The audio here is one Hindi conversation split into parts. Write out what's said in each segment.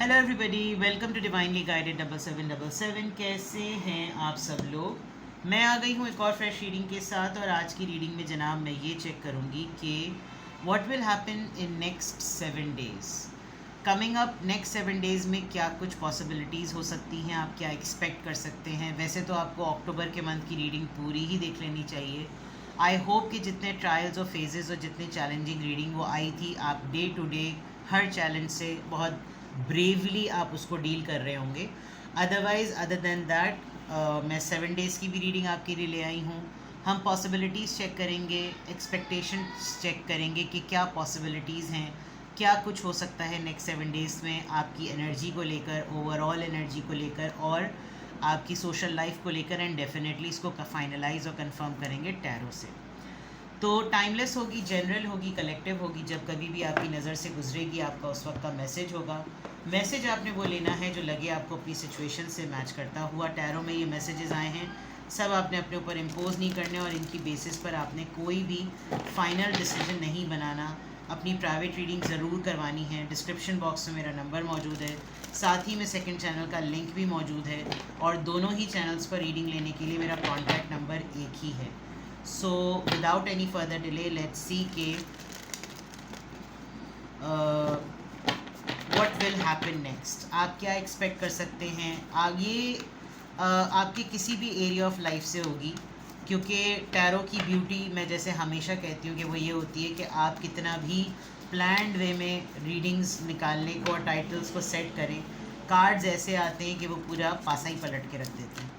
Hello everybody, welcome to divinely guided 7777। कैसे हैं आप सब लोग। मैं आ गई हूँ एक और फ्रेश रीडिंग के साथ, और आज की रीडिंग में जनाब मैं ये चेक करूँगी कि what will happen in next 7 days. Coming up next 7 days में क्या कुछ पॉसिबिलिटीज़ हो सकती हैं, आप क्या एक्सपेक्ट कर सकते हैं। वैसे तो आपको अक्टूबर के मंथ की रीडिंग पूरी ही देख लेनी चाहिए। आई होप कि जितने ट्रायल्स और फेजेस और जितनी चैलेंजिंग रीडिंग वो आई थी, आप डे टू डे हर चैलेंज से बहुत ब्रेवली आप उसको डील कर रहे होंगे। अदरवाइज़ अदर देन दैट मैं 7 डेज़ की भी रीडिंग आपके लिए ले आई हूँ। हम पॉसिबिलिटीज़ चेक करेंगे, एक्सपेक्टेशंस चेक करेंगे कि क्या पॉसिबिलिटीज़ हैं, क्या कुछ हो सकता है नेक्स्ट 7 डेज़ में आपकी एनर्जी को लेकर, ओवरऑल एनर्जी को लेकर और आपकी सोशल लाइफ को लेकर। एंड डेफिनेटली इसको फाइनलाइज और कंफर्म करेंगे टैरो से। तो टाइमलेस होगी, जनरल होगी, कलेक्टिव होगी। जब कभी भी आपकी नज़र से गुजरेगी आपका उस वक्त का मैसेज होगा। मैसेज आपने वो लेना है जो लगे आपको अपनी सिचुएशन से मैच करता हुआ। टैरो में ये मैसेजेस आए हैं, सब आपने अपने ऊपर इम्पोज नहीं करने, और इनकी बेसिस पर आपने कोई भी फाइनल डिसीजन नहीं बनाना। अपनी प्राइवेट रीडिंग ज़रूर करवानी है। डिस्क्रिप्शन बॉक्स में मेरा नंबर मौजूद है, साथ ही में सेकंड चैनल का लिंक भी मौजूद है, और दोनों ही चैनल्स पर रीडिंग लेने के लिए मेरा कॉन्टैक्ट नंबर एक ही है। So without any further delay, let's see कि what will happen next। आप क्या एक्सपेक्ट कर सकते हैं आगे। आपके किसी भी एरिया ऑफ लाइफ से होगी, क्योंकि टैरो की ब्यूटी मैं जैसे हमेशा कहती हूँ कि वो ये होती है कि आप कितना भी प्लान्ड वे में रीडिंग्स निकालने को और टाइटल्स को सेट करें, कार्ड्स ऐसे आते हैं कि वो पूरा पासा ही पलट के रख देते हैं।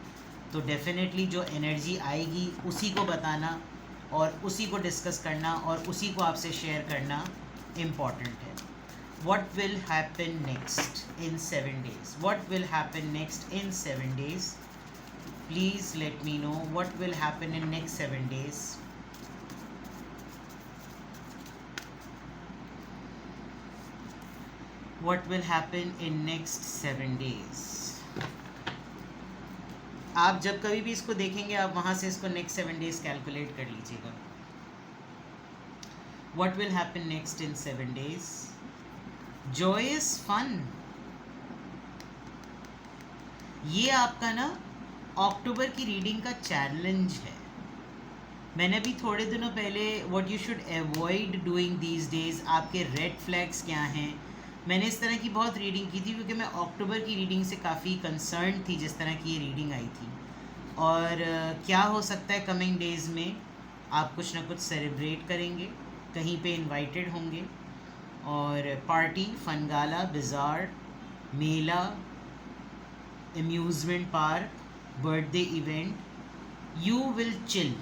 तो डेफिनेटली जो एनर्जी आएगी उसी को बताना और उसी को डिस्कस करना और उसी को आपसे शेयर करना इम्पॉर्टेंट है। What will happen next in 7 days. What will happen next in 7 days. Please let me know what will happen in next 7 days. What will happen in next 7 days. आप जब कभी भी इसको देखेंगे, आप वहाँ से इसको नेक्स्ट 7 डेज़ कैलकुलेट कर लीजिएगा। What will happen next in 7 days. Joyous fun. ये आपका ना अक्टूबर की रीडिंग का चैलेंज है। मैंने अभी थोड़े दिनों पहले what you should avoid doing these days, आपके रेड फ्लैग्स क्या हैं, मैंने इस तरह की बहुत रीडिंग की थी, क्योंकि मैं अक्टूबर की रीडिंग से काफ़ी कंसर्न थी जिस तरह की ये रीडिंग आई थी। और क्या हो सकता है कमिंग डेज़ में, आप कुछ ना कुछ सेलिब्रेट करेंगे, कहीं पे इनवाइटेड होंगे, और पार्टी, फनगाला, बाज़ार, मेला, amusement park, birthday event, you will chill.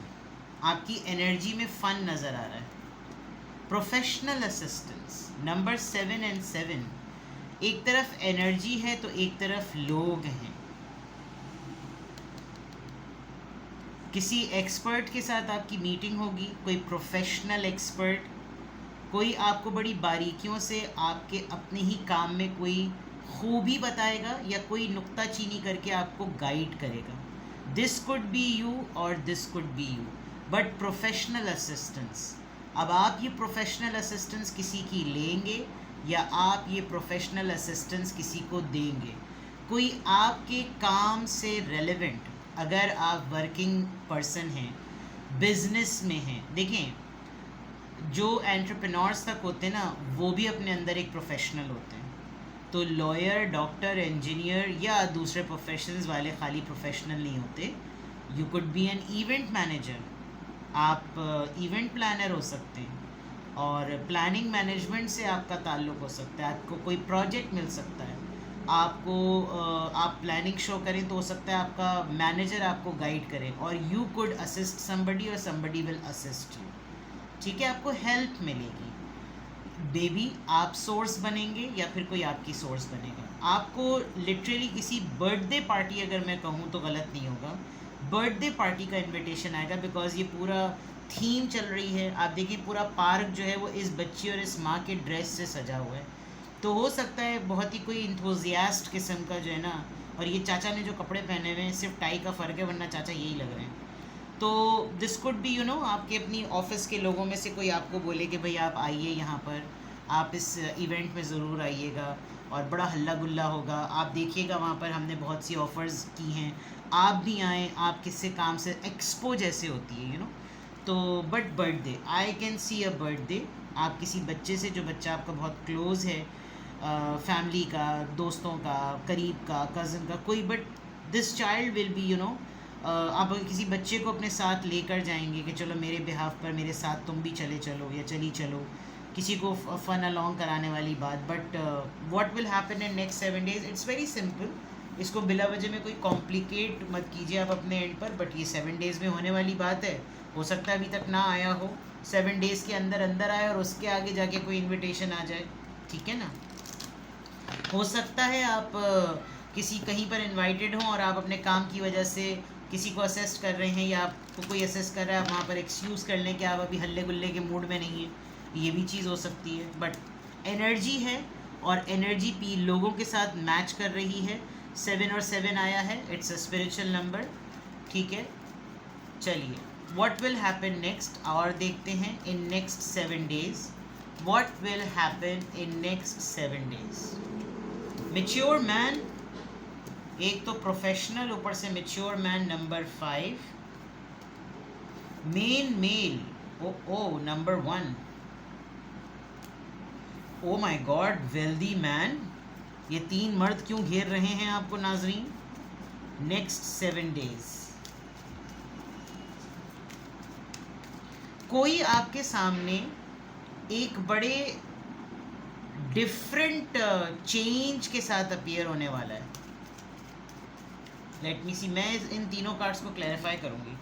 आपकी एनर्जी में फ़न नज़र आ रहा है। प्रोफेशनल असिस्टेंस, नंबर 7 और 7, एक तरफ एनर्जी है तो एक तरफ लोग हैं। किसी एक्सपर्ट के साथ आपकी मीटिंग होगी, कोई प्रोफेशनल एक्सपर्ट, कोई आपको बड़ी बारीकियों से आपके अपने ही काम में कोई खूबी बताएगा या कोई नुक्ताचीनी करके आपको गाइड करेगा। दिस कुड बी यू और this could be you, but professional assistance. अब आप ये प्रोफेशनल असिस्टेंस किसी की लेंगे या आप ये प्रोफेशनल असिस्टेंस किसी को देंगे। कोई आपके काम से रेलेवेंट, अगर आप वर्किंग पर्सन हैं, बिजनेस में हैं, देखें जो एंटरप्रेन्योर्स तक होते हैं ना, वो भी अपने अंदर एक प्रोफेशनल होते हैं। तो लॉयर, डॉक्टर, इंजीनियर या दूसरे प्रोफेशंस वाले खाली प्रोफेशनल नहीं होते। You could be an event manager, आप इवेंट प्लानर हो सकते हैं, और प्लानिंग मैनेजमेंट से आपका ताल्लुक़ हो सकता है। आपको कोई प्रोजेक्ट मिल सकता है, आपको आप प्लानिंग शो करें तो हो सकता है आपका मैनेजर आपको गाइड करे, और यू कुड असिस्ट समबडी और समबडी विल असिस्ट यू। ठीक है, आपको हेल्प मिलेगी। बेबी आप सोर्स बनेंगे या फिर कोई आपकी सोर्स बनेगा। आपको लिटरली किसी बर्थडे पार्टी, अगर मैं कहूँ तो गलत नहीं होगा, बर्थडे पार्टी का इनविटेशन आएगा, बिकॉज ये पूरा थीम चल रही है। आप देखिए पूरा पार्क जो है वो इस बच्ची और इस माँ के ड्रेस से सजा हुआ है। तो हो सकता है बहुत ही कोई इंथुजियास्ट किस्म का जो है ना, और ये चाचा ने जो कपड़े पहने हुए हैं सिर्फ टाई का फ़र्क है, वरना चाचा यही लग रहे हैं। तो दिस कुड बी आपके अपनी ऑफिस के लोगों में से कोई आपको बोले कि भाई आप आइए यहाँ पर, आप इस इवेंट में ज़रूर आइएगा और बड़ा हल्ला गुल्ला होगा। आप देखिएगा वहाँ पर हमने बहुत सी ऑफ़र्स की हैं, आप भी आएँ, आप किससे काम से एक्सपो जैसे होती है तो but birthday, I can see a birthday, आप किसी बच्चे से जो बच्चा आपका बहुत क्लोज़ है, फैमिली का, दोस्तों का, करीब का, कज़न का कोई, but this child will be आप किसी बच्चे को अपने साथ लेकर जाएंगे कि चलो मेरे बिहाफ पर मेरे साथ तुम भी चले चलो या चली चलो, किसी को फन अलोंग कराने वाली बात। But what will happen in next 7 days, it's very simple. इसको बिला वजह में कोई कॉम्प्लिकेट मत कीजिए आप अपने एंड पर, बट ये 7 days में होने वाली बात है। हो सकता है अभी तक ना आया हो, 7 days के अंदर अंदर आए और उसके आगे जाके कोई इन्विटेशन आ जाए, ठीक है ना। हो सकता है आप किसी कहीं पर इनवाइटेड हों और आप अपने काम की वजह से किसी को असेस्ट कर रहे हैं या आपको कोई असेस्ट कर रहा है, आप वहाँ पर एक्सक्यूज़ कर लें कि आप अभी हल्ले गुल्ले के मूड में नहीं हैं, ये भी चीज़ हो सकती है। बट एनर्जी है और एनर्जी पी लोगों के साथ मैच कर रही है। 7 और 7 आया है, इट्स अ स्पिरिचुअल नंबर, ठीक है। चलिए व्हाट विल हैपन नेक्स्ट और देखते हैं in next 7 days, what will happen in next 7 days। Mature man, एक तो प्रोफेशनल, ऊपर से mature man number 5, main male, oh number 1, oh my god, wealthy man. ये 3 मर्द क्यों घेर रहे हैं आपको नाजरीन नेक्स्ट 7 days। कोई आपके सामने एक बड़े डिफरेंट चेंज के साथ अपीयर होने वाला है। लेट मी सी, मैं इन तीनों कार्ड्स को क्लैरिफाई करूंगी।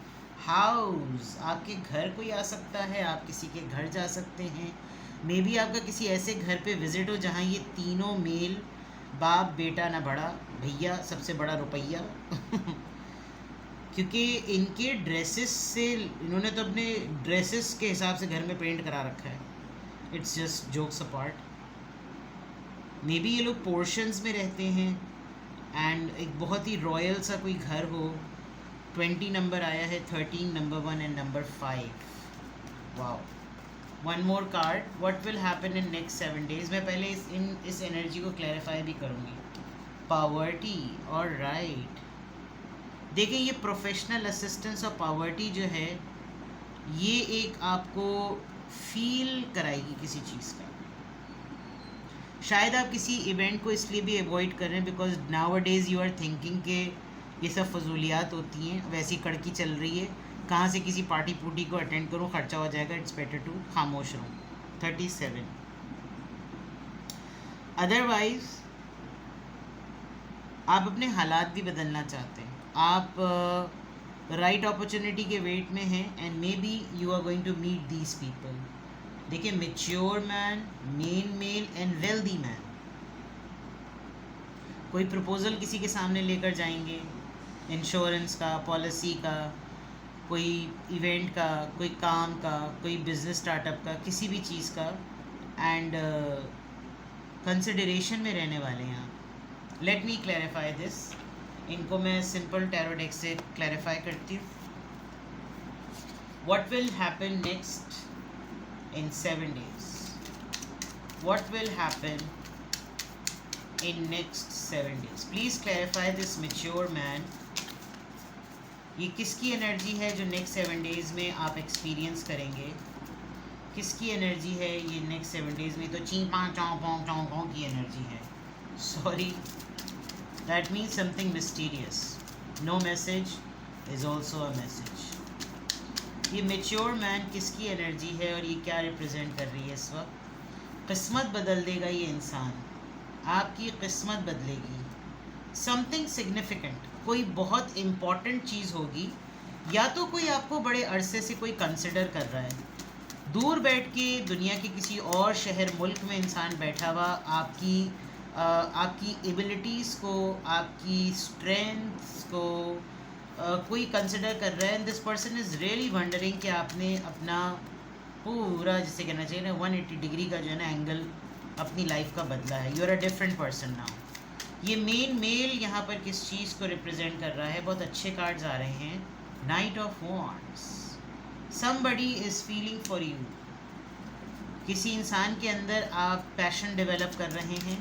हाउस, आपके घर कोई आ सकता है, आप किसी के घर जा सकते हैं, मे बी आपका किसी ऐसे घर पे विजिट हो जहाँ ये तीनों मेल, बाप बेटा ना बड़ा भैया, सबसे बड़ा रुपया क्योंकि इनके ड्रेसेस से, इन्होंने तो अपने ड्रेसेस के हिसाब से घर में पेंट करा रखा है। It's just jokes apart. May be ये लोग पोर्शंस में रहते हैं एंड एक बहुत ही रॉयल सा कोई घर हो। 20 नंबर आया है, 13, number 1 and number 5। Wow, one more card, what will happen in next 7 days। मैं पहले इस एनर्जी को क्लैरिफाई भी करूँगी। पावर्टी, और राइट, देखिए ये प्रोफेशनल असिस्टेंस और पावर्टी जो है, ये एक आपको फील कराएगी किसी चीज़ का। शायद आप किसी इवेंट को इसलिए भी अवॉइड कर रहे हैं because nowadays you are thinking के ये सब फजूलियात होती हैं, वैसी कड़की चल रही है, कहाँ से किसी पार्टी पुर्टी को अटेंड करूँ, खर्चा हो जाएगा, इट्स बेटर टू खामोश रहूँ। 37। अदरवाइज आप अपने हालात भी बदलना चाहते हैं, आप राइट अपॉर्चुनिटी के वेट में हैं and maybe you are going to meet these people. देखिए, mature man, men male and wealthy man, कोई प्रपोजल किसी के सामने लेकर जाएंगे, इंश्योरेंस का, पॉलिसी का, कोई इवेंट का, कोई काम का, कोई बिजनेस स्टार्टअप का, किसी भी चीज़ का, एंड कंसिडरेशन में रहने वाले हैं आप। लेट मी क्लैरिफाई दिस, इनको मैं सिंपल टैरो डेक से क्लैरिफाई करती हूँ। What will happen next in 7 days, what will happen in next 7 days, please clarify this mature man। ये किसकी एनर्जी है जो नेक्स्ट 7 days में आप एक्सपीरियंस करेंगे, किसकी एनर्जी है ये नेक्स्ट 7 days में। तो ची पाँ चाँव पाँव चाँव पाँव की एनर्जी है, sorry, that means something mysterious. No message is also a message. ये मैच्योर मैन किसकी एनर्जी है और ये क्या रिप्रेजेंट कर रही है इस वक्त। किस्मत बदल देगा ये इंसान, आपकी किस्मत बदलेगी। समथिंग सिग्निफिकेंट, कोई बहुत इम्पॉर्टेंट चीज़ होगी, या तो कोई आपको बड़े अरसे से कोई कंसिडर कर रहा है, दूर बैठ के दुनिया के किसी और शहर मुल्क में इंसान बैठा हुआ आपकी एबिलिटीज़ को, आपकी स्ट्रेंथ्स को कोई कंसिडर कर रहा है। And this person is really wondering कि आपने अपना पूरा, जिसे कहना चाहिए ना, 180 डिग्री का जो है ना एंगल अपनी लाइफ का बदला है। You are a different person now. ये मेन मेल यहाँ पर किस चीज़ को रिप्रेजेंट कर रहा है, बहुत अच्छे कार्ड्स आ रहे हैं। Night of wands, somebody is feeling for you, किसी इंसान के अंदर आप पैशन डेवलप कर रहे हैं,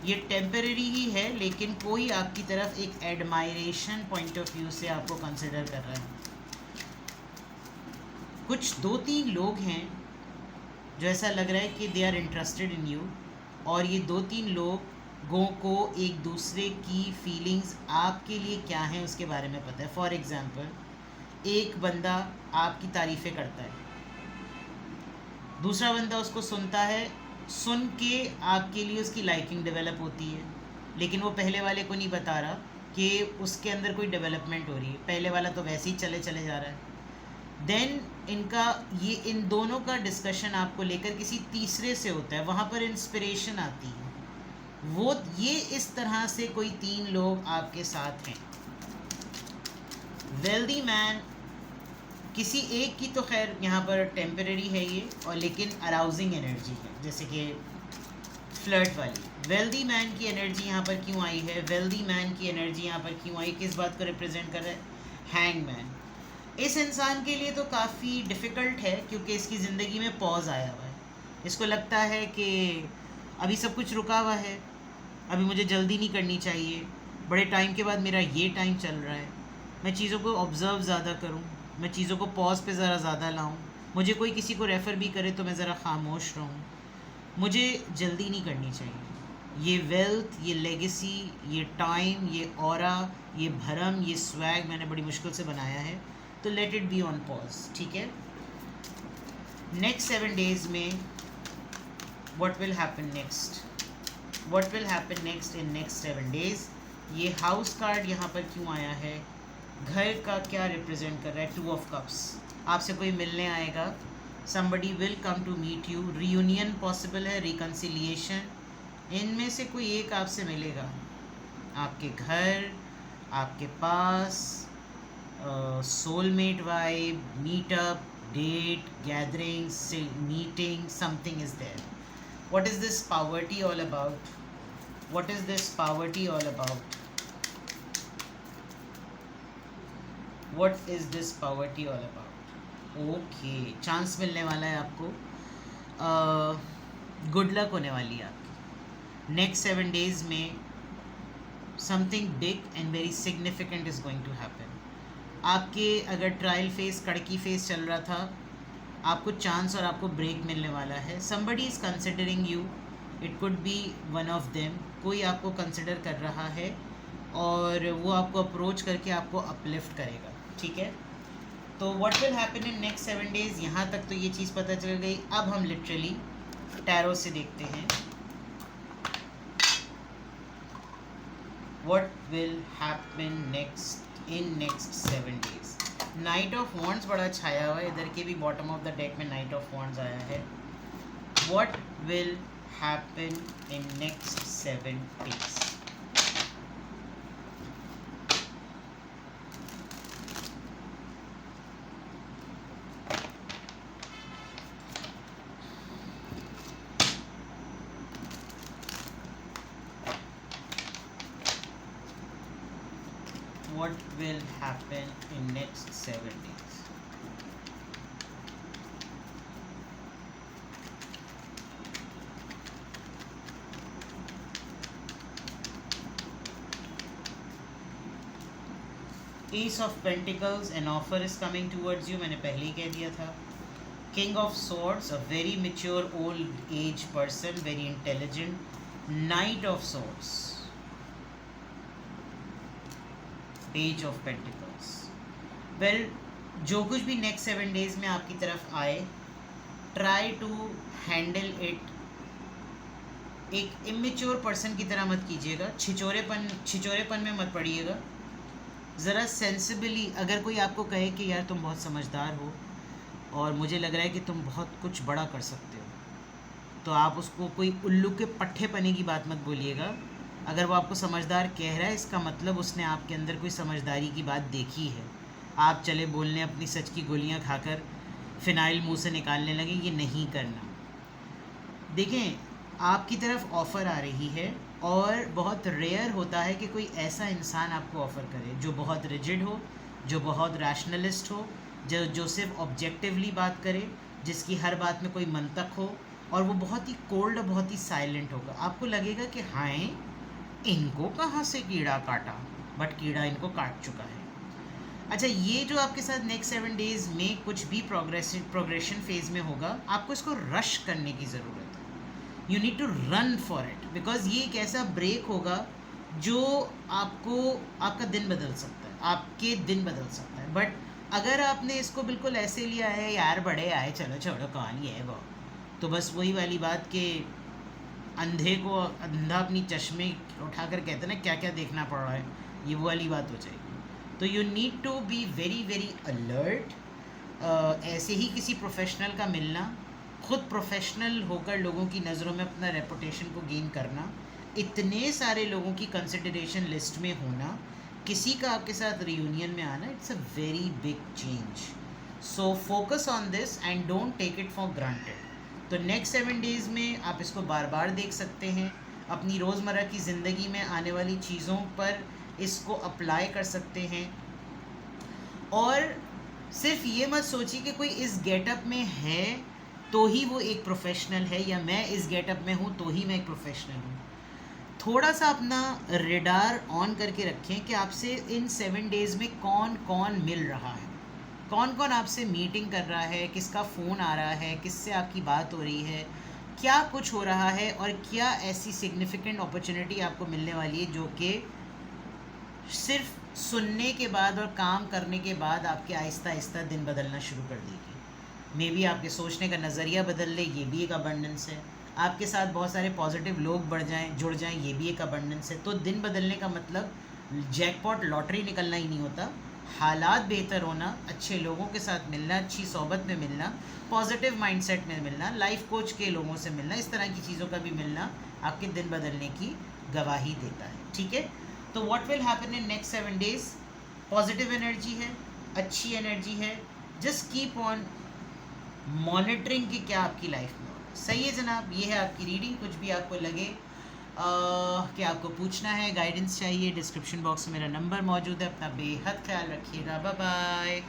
ये टेम्परेरी ही है, लेकिन कोई आपकी तरफ एक एडमायरेशन पॉइंट ऑफ व्यू से आपको कंसिडर कर रहा है। कुछ 2-3 लोग हैं जो ऐसा लग रहा है कि they are interested in you, और ये 2-3 लोगों को एक दूसरे की फीलिंग्स आपके लिए क्या हैं उसके बारे में पता है। फॉर एग्ज़ाम्पल, एक बंदा आपकी तारीफ़ें करता है, दूसरा बंदा उसको सुनता है, सुन के आपके लिए उसकी लाइकिंग डेवलप होती है, लेकिन वो पहले वाले को नहीं बता रहा कि उसके अंदर कोई डेवलपमेंट हो रही है, पहले वाला तो वैसे ही चले चले जा रहा है। देन इन दोनों का डिस्कशन आपको लेकर किसी तीसरे से होता है, वहाँ पर इंस्पिरेशन आती है। वो ये इस तरह से कोई 3 लोग आपके साथ हैं। वेल्दी मैन, किसी एक की तो खैर यहाँ पर टेम्परेरी है ये, और लेकिन अराउजिंग एनर्जी है, जैसे कि फ्लर्ट वाली। वेल्दी मैन की एनर्जी यहाँ पर क्यों आई है? वेल्दी मैन की एनर्जी यहाँ पर क्यों आई? किस बात को रिप्रेजेंट कर रहा है? Hang man. इस इंसान के लिए तो काफ़ी डिफ़िकल्ट है, क्योंकि इसकी ज़िंदगी में पॉज आया हुआ है। इसको लगता है कि अभी सब कुछ रुका हुआ है, अभी मुझे जल्दी नहीं करनी चाहिए, बड़े टाइम के बाद मेरा ये टाइम चल रहा है, मैं चीज़ों को ऑब्ज़र्व ज़्यादा करूँ, मैं चीज़ों को पॉज पे ज़रा ज़्यादा लाऊं, मुझे कोई किसी को रेफ़र भी करे तो मैं ज़रा खामोश रहूं, मुझे जल्दी नहीं करनी चाहिए। ये वेल्थ, ये लेगेसी, ये टाइम, ये ऑरा, ये भरम, ये स्वैग मैंने बड़ी मुश्किल से बनाया है, तो let it be on pause, ठीक है। नेक्स्ट 7 डेज़ में what will happen next? What will happen next in next 7 days? ये हाउस कार्ड यहाँ पर क्यों आया है? घर का क्या रिप्रेजेंट कर रहा है? 2 ऑफ कप्स। आपसे कोई मिलने आएगा, somebody will come to meet you, reunion possible है, रिकन्सिलिएशन, इनमें से कोई एक आपसे मिलेगा, आपके घर, आपके पास, soulmate vibe, meetup, date, gathering, meeting, something is there. What is this poverty all about? What is this poverty all about? What is this poverty all about? Okay, chance मिलने वाला है आपको, गुड लक होने वाली है आपकी। नेक्स्ट 7 डेज़ में something big and very significant is going to happen. आपके अगर ट्रायल फेस, कड़की फेस चल रहा था, आपको चांस और आपको ब्रेक मिलने वाला है। somebody is considering you, it could be one of them, कोई आपको कंसिडर कर रहा है और वो आपको अप्रोच करके आपको अपलिफ्ट करेगा, ठीक है। तो what will happen in next 7 days, यहाँ तक तो ये चीज़ पता चल गई। अब हम लिटरली टैरो से देखते हैं what will happen next in next 7 days. Night of wands बड़ा छाया हुआ है, इधर के भी बॉटम ऑफ द डेक में नाइट ऑफ वॉन्ड्स आया है। What will happen in next 7 days? What will happen in next 7 days? Ace of Pentacles, an offer is coming towards you, मैंने पहले ही कह दिया था। King of Swords, a very mature old age person, very intelligent. Knight of Swords, Page of Pentacles. Well, जो कुछ भी नेक्स्ट 7 डेज़ में आपकी तरफ आए, ट्राई टू हैंडल इट एक इमेच्योर पर्सन की तरह मत कीजिएगा, छिचोरेपन में मत पड़िएगा। ज़रा सेंसिबली, अगर कोई आपको कहे कि यार तुम बहुत समझदार हो और मुझे लग रहा है कि तुम बहुत कुछ बड़ा कर सकते हो, तो आप उसको कोई उल्लू के पट्टे पने की बात मत बोलिएगा। अगर वो आपको समझदार कह रहा है, इसका मतलब उसने आपके अंदर कोई समझदारी की बात देखी है। आप चले बोलने अपनी सच की गोलियां खाकर फ़िनाइल मुंह से निकालने लगे, ये नहीं करना। देखें, आपकी तरफ ऑफ़र आ रही है और बहुत रेयर होता है कि कोई ऐसा इंसान आपको ऑफ़र करे जो बहुत रिजिड हो, जो बहुत रैशनलिस्ट हो, जो सिर्फ ऑब्जेक्टिवली बात करे, जिसकी हर बात में कोई मंतक हो, और वो बहुत ही कोल्ड और बहुत ही साइलेंट होगा। आपको लगेगा कि हाँ, इनको कहाँ से कीड़ा काटा, बट कीड़ा इनको काट चुका है। अच्छा, ये जो आपके साथ नेक्स्ट 7 डेज़ में कुछ भी प्रोग्रेशन फेज में होगा, आपको इसको रश करने की ज़रूरत है। You need to run for it, because ये एक ऐसा ब्रेक होगा जो आपको आपका दिन बदल सकता है, आपके दिन बदल सकता है। बट अगर आपने इसको बिल्कुल ऐसे लिया है, यार बड़े आए, चलो छोड़ो कौन ही है वो, तो बस वही वाली बात कि अंधे को अंधा अपनी चश्मे उठाकर कहते हैं ना, क्या क्या देखना पड़ रहा है, ये वो वाली बात हो जाएगी। तो you need to be very very alert. ऐसे ही किसी प्रोफेशनल का मिलना, खुद प्रोफेशनल होकर लोगों की नज़रों में अपना रेपुटेशन को गेन करना, इतने सारे लोगों की कंसिडरेशन लिस्ट में होना, किसी का आपके साथ रियूनियन में आना, it's a very big change. So focus on this and don't take it for granted. तो नेक्स्ट 7 डेज़ में आप इसको बार बार देख सकते हैं, अपनी रोज़मर्रा की ज़िंदगी में आने वाली चीज़ों पर इसको अप्लाई कर सकते हैं। और सिर्फ ये मत सोचिए कि कोई इस गेटअप में है तो ही वो एक प्रोफेशनल है, या मैं इस गेटअप में हूँ तो ही मैं एक प्रोफेशनल हूँ। थोड़ा सा अपना रेडार ऑन करके रखें कि आपसे इन 7 डेज़ में कौन कौन मिल रहा है, कौन कौन आपसे मीटिंग कर रहा है, किसका फ़ोन आ रहा है, किससे आपकी बात हो रही है, क्या कुछ हो रहा है, और क्या ऐसी सिग्निफिकेंट अपॉर्चुनिटी आपको मिलने वाली है जो कि सिर्फ सुनने के बाद और काम करने के बाद आपके आहिस्ता आहिस्ता दिन बदलना शुरू कर देगी। मे बी आपके सोचने का नज़रिया बदल ले, ये भी एक अबंडेंस है। आपके साथ बहुत सारे पॉजिटिव लोग जुड़ जाएं, ये भी एक अबंडेंस है। तो दिन बदलने का मतलब जैकपॉट लॉटरी निकलना ही नहीं होता। हालात बेहतर होना, अच्छे लोगों के साथ मिलना, अच्छी सोबत में मिलना, पॉजिटिव माइंडसेट में मिलना, लाइफ कोच के लोगों से मिलना, इस तरह की चीज़ों का भी मिलना आपके दिन बदलने की गवाही देता है। ठीक है, तो what will happen in next 7 days? Positive energy है, अच्छी एनर्जी है। जस्ट कीप ऑन मॉनिटरिंग कि क्या आपकी लाइफ में हो रहा है। सही है जनाब, ये है आपकी रीडिंग। कुछ भी आपको लगे कि आपको पूछना है, गाइडेंस चाहिए, डिस्क्रिप्शन बॉक्स में मेरा नंबर मौजूद है। अपना बेहद ख्याल रखिएगा। Bye bye.